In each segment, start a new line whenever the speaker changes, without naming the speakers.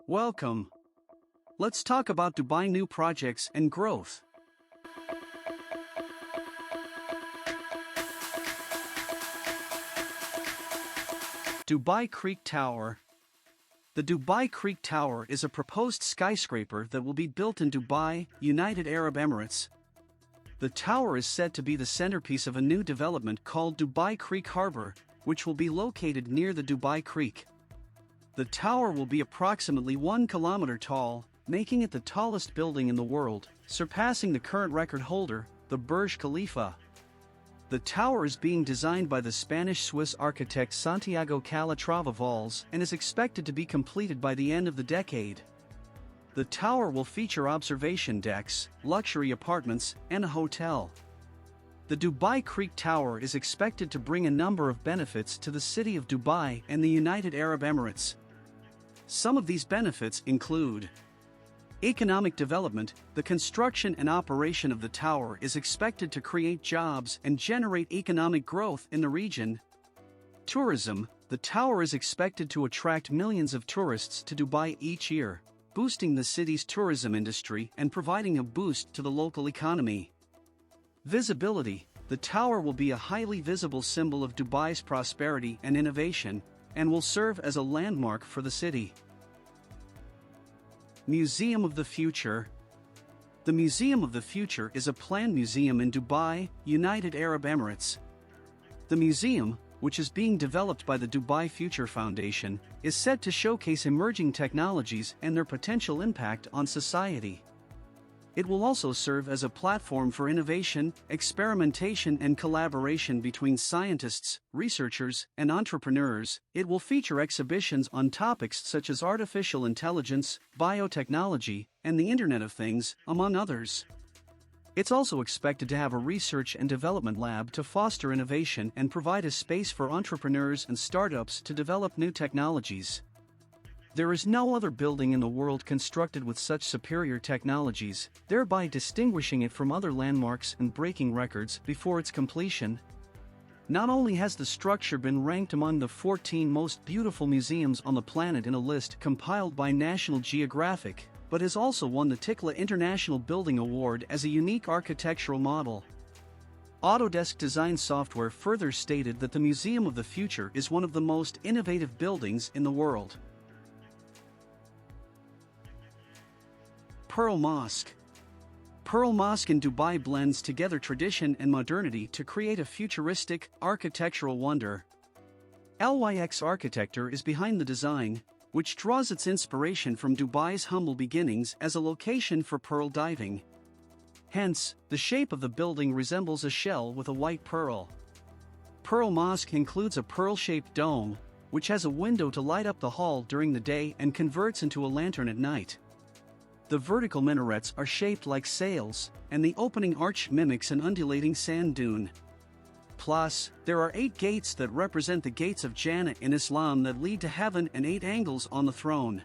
Welcome. Let's talk about Dubai new projects and growth. Dubai Creek Tower. The Dubai Creek Tower is a proposed skyscraper that will be built in Dubai, United Arab Emirates. The tower is said to be the centerpiece of a new development called Dubai Creek Harbor, which will be located near the Dubai Creek. The tower will be approximately 1 kilometer tall, making it the tallest building in the world, surpassing the current record holder, the Burj Khalifa. The tower is being designed by the Spanish-Swiss architect Santiago Calatrava Valls and is expected to be completed by the end of the decade. The tower will feature observation decks, luxury apartments, and a hotel. The Dubai Creek Tower is expected to bring a number of benefits to the city of Dubai and the United Arab Emirates. Some of these benefits include economic development. The construction and operation of the tower is expected to create jobs and generate economic growth in the region. Tourism. The tower is expected to attract millions of tourists to Dubai each year, boosting the city's tourism industry and providing a boost to the local economy. Visibility. The tower will be a highly visible symbol of Dubai's prosperity and innovation, and will serve as a landmark for the city. Museum of the Future. The Museum of the Future is a planned museum in Dubai, United Arab Emirates. The museum, which is being developed by the Dubai Future Foundation, is set to showcase emerging technologies and their potential impact on society. It will also serve as a platform for innovation, experimentation, and collaboration between scientists, researchers, and entrepreneurs. It will feature exhibitions on topics such as artificial intelligence, biotechnology, and the Internet of Things, among others. It's also expected to have a research and development lab to foster innovation and provide a space for entrepreneurs and startups to develop new technologies. There is no other building in the world constructed with such superior technologies, thereby distinguishing it from other landmarks and breaking records before its completion. Not only has the structure been ranked among the 14 most beautiful museums on the planet in a list compiled by National Geographic, but has also won the Tikla International Building Award as a unique architectural model. Autodesk Design Software further stated that the Museum of the Future is one of the most innovative buildings in the world. Pearl Mosque. Pearl Mosque in Dubai blends together tradition and modernity to create a futuristic, architectural wonder. LYX Architecture is behind the design, which draws its inspiration from Dubai's humble beginnings as a location for pearl diving. Hence, the shape of the building resembles a shell with a white pearl. Pearl Mosque includes a pearl-shaped dome, which has a window to light up the hall during the day and converts into a lantern at night. The vertical minarets are shaped like sails, and the opening arch mimics an undulating sand dune. Plus, there are 8 gates that represent the gates of Jannah in Islam that lead to heaven and 8 angles on the throne.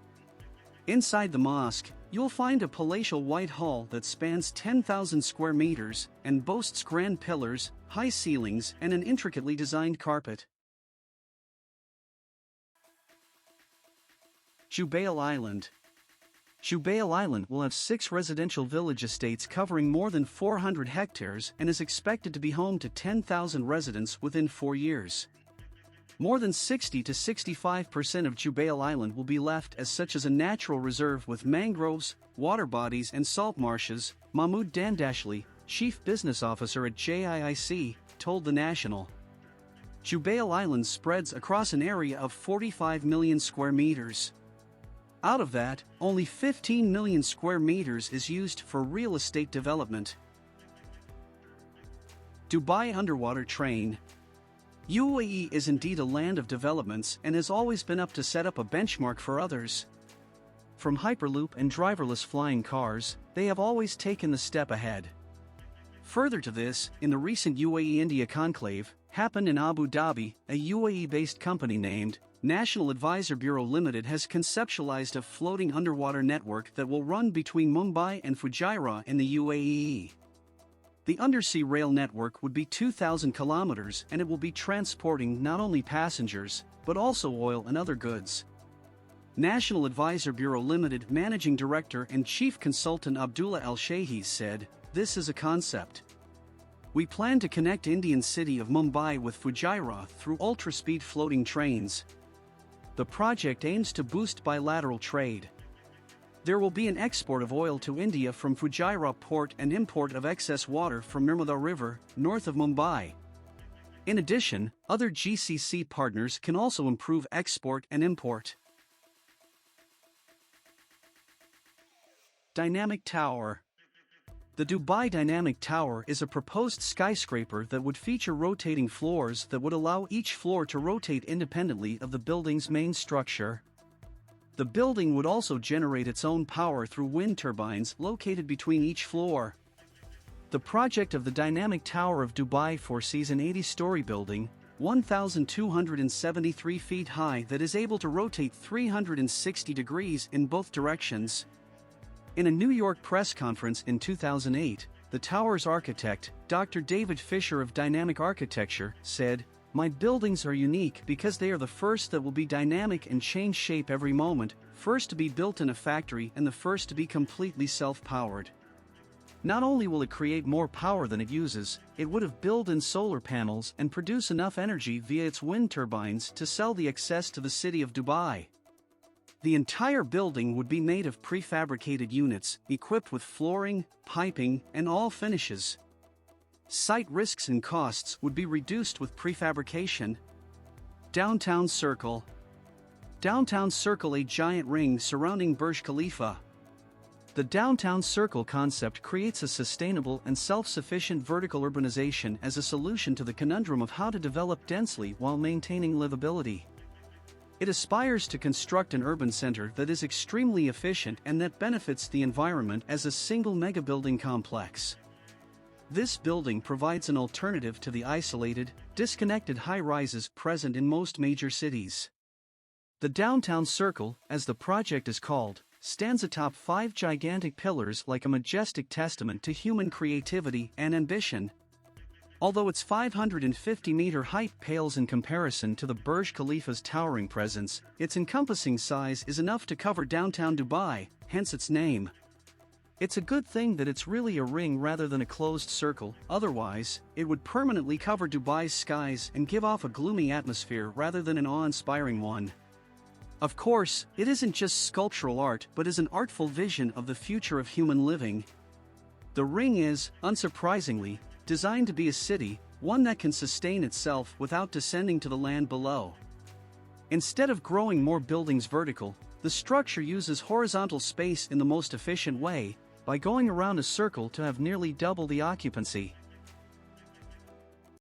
Inside the mosque, you'll find a palatial white hall that spans 10,000 square meters and boasts grand pillars, high ceilings, and an intricately designed carpet. Jubail Island. Jubail Island will have 6 residential village estates covering more than 400 hectares and is expected to be home to 10,000 residents within 4 years. More than 60 to 65% of Jubail Island will be left as such as a natural reserve with mangroves, water bodies and salt marshes, Mahmoud Dandashli, Chief Business Officer at JIIC, told The National. Jubail Island spreads across an area of 45 million square meters. Out of that, only 15 million square meters is used for real estate development. Dubai Underwater Train. UAE is indeed a land of developments and has always been up to set up a benchmark for others. From Hyperloop and driverless flying cars, they have always taken the step ahead. Further to this, in the recent UAE-India conclave, happened in Abu Dhabi, a UAE-based company named National Advisor Bureau Limited has conceptualized a floating underwater network that will run between Mumbai and Fujairah in the UAE. The undersea rail network would be 2,000 kilometers and it will be transporting not only passengers, but also oil and other goods. National Advisor Bureau Limited Managing Director and Chief Consultant Abdullah Al-Shayhi said, "This is a concept. We plan to connect Indian city of Mumbai with Fujairah through ultra-speed floating trains. The project aims to boost bilateral trade. There will be an export of oil to India from Fujairah port and import of excess water from Nirmada River, north of Mumbai. In addition, other GCC partners can also improve export and import." Dynamic Tower. The Dubai Dynamic Tower is a proposed skyscraper that would feature rotating floors that would allow each floor to rotate independently of the building's main structure. The building would also generate its own power through wind turbines located between each floor. The project of the Dynamic Tower of Dubai foresees an 80-story building, 1,273 feet high, that is able to rotate 360 degrees in both directions. In a New York press conference in 2008, the tower's architect, Dr. David Fisher of Dynamic Architecture, said, "My buildings are unique because they are the first that will be dynamic and change shape every moment, first to be built in a factory and the first to be completely self-powered. Not only will it create more power than it uses, it would have built-in solar panels and produce enough energy via its wind turbines to sell the excess to the city of Dubai. The entire building would be made of prefabricated units, equipped with flooring, piping, and all finishes. Site risks and costs would be reduced with prefabrication." Downtown Circle. Downtown Circle, a giant ring surrounding Burj Khalifa. The Downtown Circle concept creates a sustainable and self-sufficient vertical urbanization as a solution to the conundrum of how to develop densely while maintaining livability. It aspires to construct an urban center that is extremely efficient and that benefits the environment as a single mega-building complex. This building provides an alternative to the isolated, disconnected high-rises present in most major cities. The Downtown Circle, as the project is called, stands atop 5 gigantic pillars like a majestic testament to human creativity and ambition. Although its 550-meter height pales in comparison to the Burj Khalifa's towering presence, its encompassing size is enough to cover downtown Dubai, hence its name. It's a good thing that it's really a ring rather than a closed circle, otherwise, it would permanently cover Dubai's skies and give off a gloomy atmosphere rather than an awe-inspiring one. Of course, it isn't just sculptural art but is an artful vision of the future of human living. The ring is, unsurprisingly, designed to be a city, one that can sustain itself without descending to the land below. Instead of growing more buildings vertical, the structure uses horizontal space in the most efficient way, by going around a circle to have nearly double the occupancy.